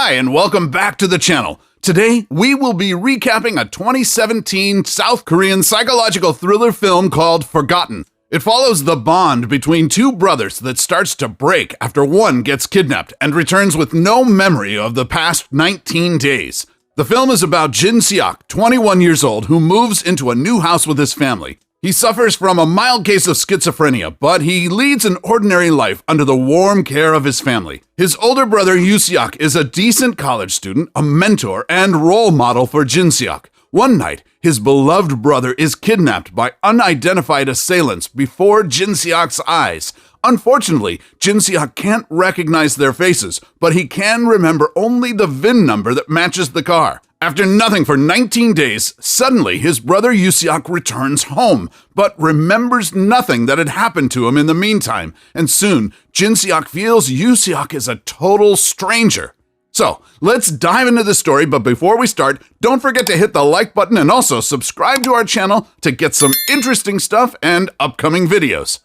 Hi, and welcome back to the channel. Today, we will be recapping a 2017 South Korean psychological thriller film called Forgotten. It follows the bond between two brothers that starts to break after one gets kidnapped and returns with no memory of the past 19 days. The film is about Jin Seok, 21 years old, who moves into a new house with his family. He suffers from a mild case of schizophrenia, but he leads an ordinary life under the warm care of his family. His older brother Yoo Seok is a decent college student, a mentor, and role model for Jin Seok. One night, his beloved brother is kidnapped by unidentified assailants before Jin Seok's eyes. Unfortunately, Jin Seok can't recognize their faces, but he can remember only the VIN number that matches the car. After nothing for 19 days, suddenly his brother Yoo Seok returns home, but remembers nothing that had happened to him in the meantime, and soon Jin Seok feels Yoo Seok is a total stranger. So, let's dive into the story, but before we start, don't forget to hit the like button and also subscribe to our channel to get some interesting stuff and upcoming videos.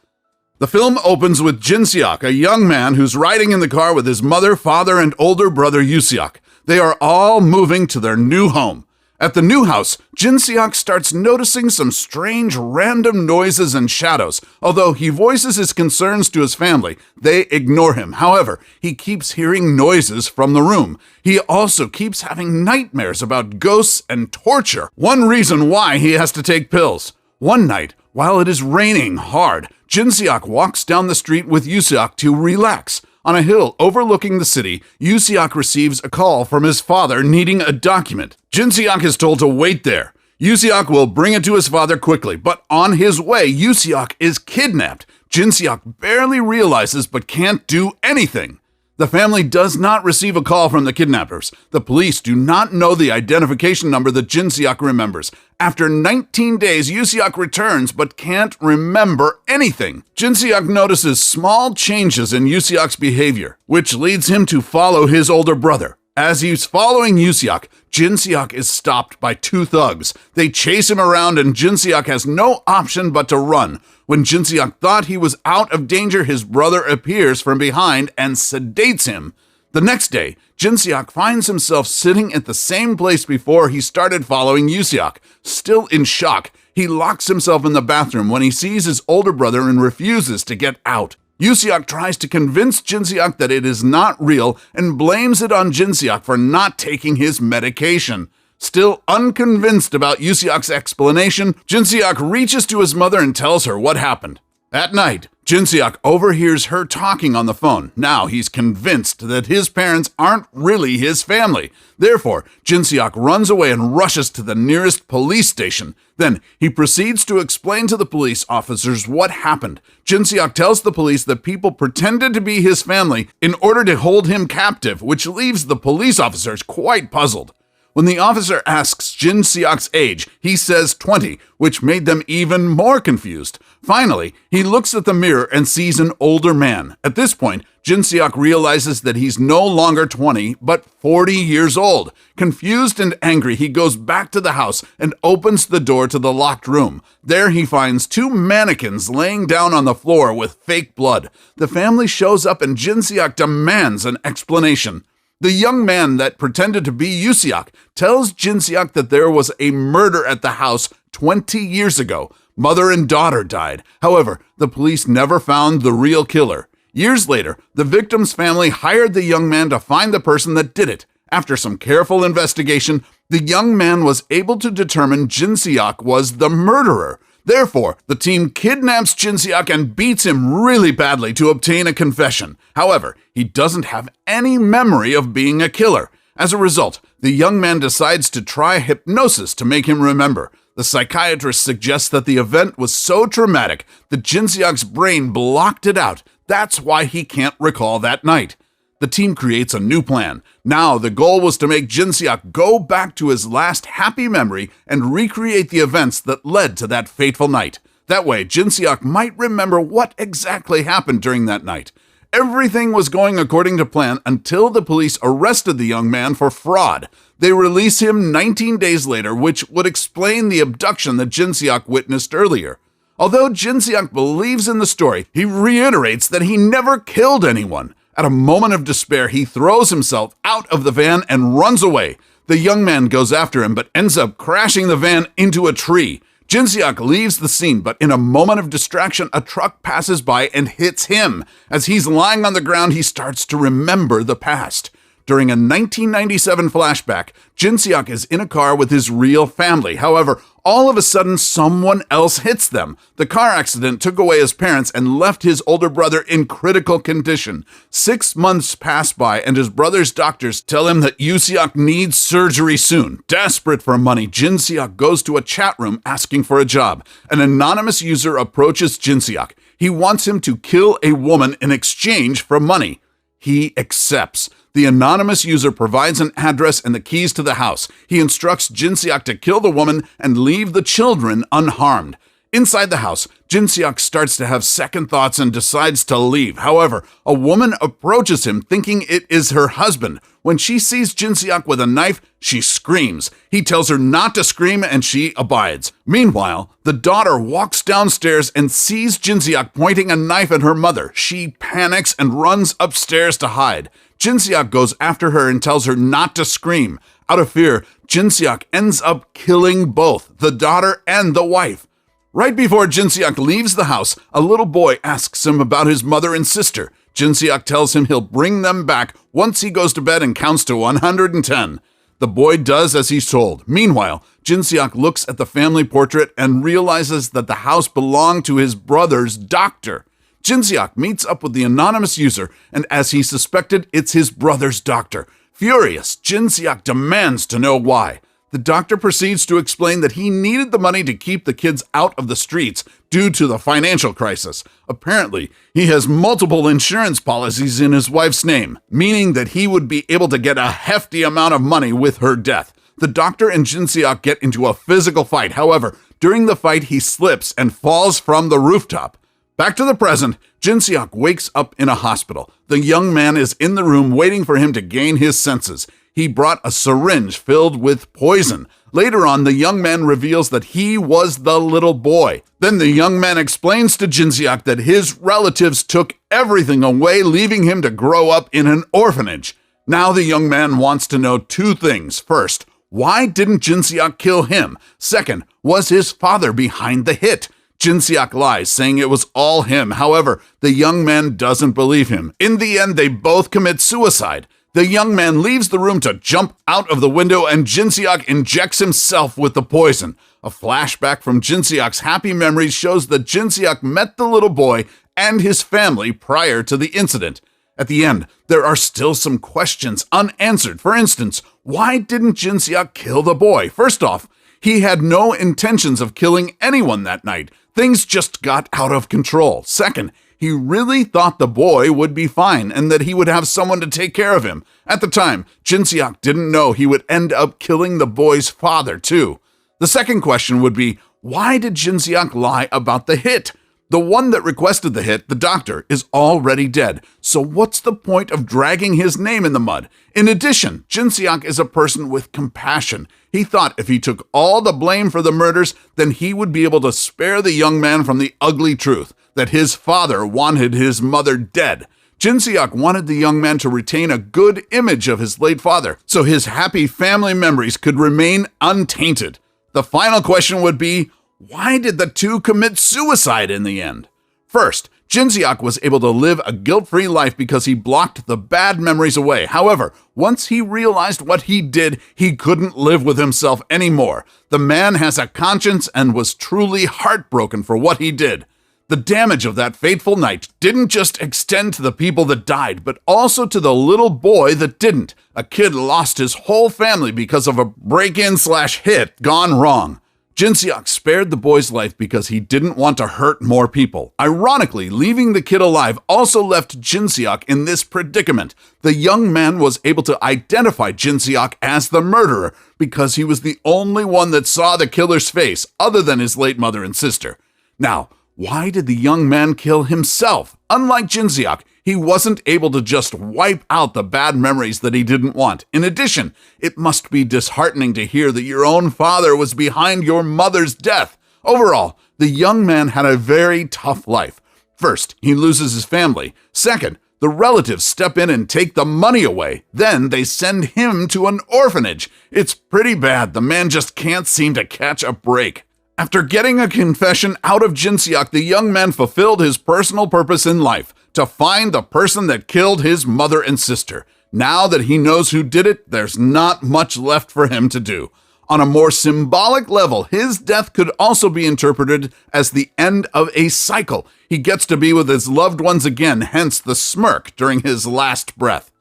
The film opens with Jin Seok, a young man who's riding in the car with his mother, father, and older brother Yoo Seok. They are all moving to their new home. At the new house, Jin Seok starts noticing some strange random noises and shadows. Although he voices his concerns to his family, they ignore him. However, he keeps hearing noises from the room. He also keeps having nightmares about ghosts and torture. One reason why he has to take pills. One night, while it is raining hard, Jin Seok walks down the street with Yoo Seok to relax. On a hill overlooking the city, Yoo Seok receives a call from his father needing a document. Jin Seok is told to wait there. Yoo Seok will bring it to his father quickly, but on his way, Yoo Seok is kidnapped. Jin Seok barely realizes but can't do anything. The family does not receive a call from the kidnappers. The police do not know the identification number that Jin Seok remembers. After 19 days, Yoo Seok returns but can't remember anything. Jin Seok notices small changes in Yoo Seok's behavior, which leads him to follow his older brother. As he's following Yoo Seok, Jin Seok is stopped by two thugs. They chase him around and Jin Seok has no option but to run. When Jin Seok thought he was out of danger, his brother appears from behind and sedates him. The next day, Jin Seok finds himself sitting at the same place before he started following Yoo Seok. Still in shock, he locks himself in the bathroom when he sees his older brother and refuses to get out. Yoo Seok tries to convince Jin Seok that it is not real and blames it on Jin Seok for not taking his medication. Still unconvinced about Yoo Seok's explanation, Jin Seok reaches to his mother and tells her what happened. At night, Jin Seok overhears her talking on the phone. Now he's convinced that his parents aren't really his family. Therefore, Jin Seok runs away and rushes to the nearest police station. Then he proceeds to explain to the police officers what happened. Jin Seok tells the police that people pretended to be his family in order to hold him captive, which leaves the police officers quite puzzled. When the officer asks Jin Seok's age, he says 20, which made them even more confused. Finally, he looks at the mirror and sees an older man. At this point, Jin Seok realizes that he's no longer 20, but 40 years old. Confused and angry, he goes back to the house and opens the door to the locked room. There he finds two mannequins laying down on the floor with fake blood. The family shows up and Jin Seok demands an explanation. The young man that pretended to be Yoo Seok tells Jin Seok that there was a murder at the house 20 years ago. Mother and daughter died. However, the police never found the real killer. Years later, the victim's family hired the young man to find the person that did it. After some careful investigation, the young man was able to determine Jin Seok was the murderer. Therefore, the team kidnaps Jin Seok and beats him really badly to obtain a confession. However, he doesn't have any memory of being a killer. As a result, the young man decides to try hypnosis to make him remember. The psychiatrist suggests that the event was so traumatic that Jin Seok's brain blocked it out. That's why he can't recall that night. The team creates a new plan. Now the goal was to make Jin Seok go back to his last happy memory and recreate the events that led to that fateful night. That way, Jin Seok might remember what exactly happened during that night. Everything was going according to plan until the police arrested the young man for fraud. They release him 19 days later, which would explain the abduction that Jin Seok witnessed earlier. Although Jin Seok believes in the story, he reiterates that he never killed anyone. At a moment of despair, he throws himself out of the van and runs away. The young man goes after him, but ends up crashing the van into a tree. Jin-seok leaves the scene, but in a moment of distraction, a truck passes by and hits him. As he's lying on the ground, he starts to remember the past. During a 1997 flashback, Jin-seok is in a car with his real family. However, all of a sudden, someone else hits them. The car accident took away his parents and left his older brother in critical condition. 6 months pass by, and his brother's doctors tell him that Yoo-seok needs surgery soon. Desperate for money, Jin-seok goes to a chat room asking for a job. An anonymous user approaches Jin-seok. He wants him to kill a woman in exchange for money. He accepts. The anonymous user provides an address and the keys to the house. He instructs Jin-seok to kill the woman and leave the children unharmed. Inside the house, Jin-seok starts to have second thoughts and decides to leave. However, a woman approaches him thinking it is her husband. When she sees Jin-seok with a knife, she screams. He tells her not to scream and she abides. Meanwhile, the daughter walks downstairs and sees Jin-seok pointing a knife at her mother. She panics and runs upstairs to hide. Jin-seok goes after her and tells her not to scream. Out of fear, Jin-seok ends up killing both, the daughter and the wife. Right before Jin-seok leaves the house, a little boy asks him about his mother and sister. Jin-seok tells him he'll bring them back once he goes to bed and counts to 110. The boy does as he's told. Meanwhile, Jin-seok looks at the family portrait and realizes that the house belonged to his brother's doctor. Jin-seok meets up with the anonymous user, and as he suspected, it's his brother's doctor. Furious, Jin-seok demands to know why. The doctor proceeds to explain that he needed the money to keep the kids out of the streets due to the financial crisis. Apparently, he has multiple insurance policies in his wife's name, meaning that he would be able to get a hefty amount of money with her death. The doctor and Jin-seok get into a physical fight. However, during the fight, he slips and falls from the rooftop. Back to the present, Jin-seok wakes up in a hospital. The young man is in the room waiting for him to gain his senses. He brought a syringe filled with poison. Later on, the young man reveals that he was the little boy. Then the young man explains to Jin-seok that his relatives took everything away, leaving him to grow up in an orphanage. Now the young man wants to know two things. First, why didn't Jin-seok kill him? Second, was his father behind the hit? Jin-seok lies, saying it was all him. However, the young man doesn't believe him. In the end, they both commit suicide. The young man leaves the room to jump out of the window, and Jin-seok injects himself with the poison. A flashback from Jin-seok's happy memories shows that Jin-seok met the little boy and his family prior to the incident. At the end, there are still some questions unanswered. For instance, why didn't Jin-seok kill the boy? First off, he had no intentions of killing anyone that night. Things just got out of control. Second, he really thought the boy would be fine and that he would have someone to take care of him. At the time, Jin-seok didn't know he would end up killing the boy's father, too. The second question would be, why did Jin-seok lie about the hit? The one that requested the hit, the doctor, is already dead. So what's the point of dragging his name in the mud? In addition, Jin-seok is a person with compassion. He thought if he took all the blame for the murders, then he would be able to spare the young man from the ugly truth that his father wanted his mother dead. Jin-seok wanted the young man to retain a good image of his late father, so his happy family memories could remain untainted. The final question would be, why did the two commit suicide in the end? First, Jin-seok was able to live a guilt-free life because he blocked the bad memories away. However, once he realized what he did, he couldn't live with himself anymore. The man has a conscience and was truly heartbroken for what he did. The damage of that fateful night didn't just extend to the people that died, but also to the little boy that didn't. A kid lost his whole family because of a break-in/hit gone wrong. Jin-seok spared the boy's life because he didn't want to hurt more people. Ironically, leaving the kid alive also left Jin-seok in this predicament. The young man was able to identify Jin-seok as the murderer because he was the only one that saw the killer's face other than his late mother and sister. Now, why did the young man kill himself? Unlike Jin-seok, he wasn't able to just wipe out the bad memories that he didn't want. In addition, it must be disheartening to hear that your own father was behind your mother's death. Overall, the young man had a very tough life. First, he loses his family. Second, The relatives step in and take the money away. Then they send him to an orphanage. It's pretty bad. The man just can't seem to catch a break. After getting a confession out of Jin Seok, the young man fulfilled his personal purpose in life, to find the person that killed his mother and sister. Now that he knows who did it, there's not much left for him to do. On a more symbolic level, his death could also be interpreted as the end of a cycle. He gets to be with his loved ones again, hence the smirk during his last breath.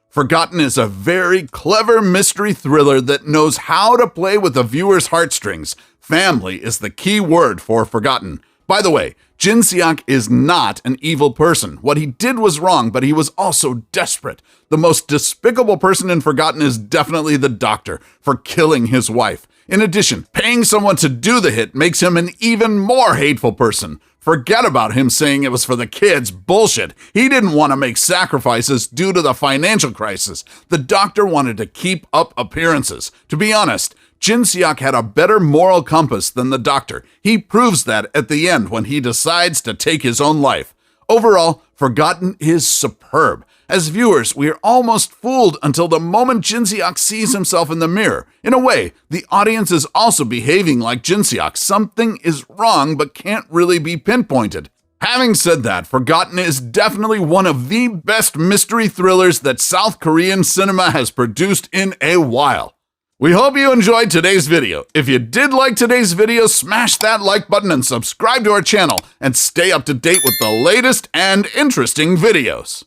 Forgotten is a very clever mystery thriller that knows how to play with the viewer's heartstrings. Family is the key word for Forgotten. By the way, Jin Seok is not an evil person. What he did was wrong, but he was also desperate. The most despicable person in Forgotten is definitely the doctor for killing his wife. In addition, paying someone to do the hit makes him an even more hateful person. Forget about him saying it was for the kids. Bullshit. He didn't want to make sacrifices due to the financial crisis. The doctor wanted to keep up appearances. To be honest, Jin Seok had a better moral compass than the doctor. He proves that at the end when he decides to take his own life. Overall, Forgotten is superb. As viewers, we are almost fooled until the moment Jin Seok sees himself in the mirror. In a way, the audience is also behaving like Jin Seok. Something is wrong but can't really be pinpointed. Having said that, Forgotten is definitely one of the best mystery thrillers that South Korean cinema has produced in a while. We hope you enjoyed today's video. If you did like today's video, smash that like button and subscribe to our channel and stay up to date with the latest and interesting videos.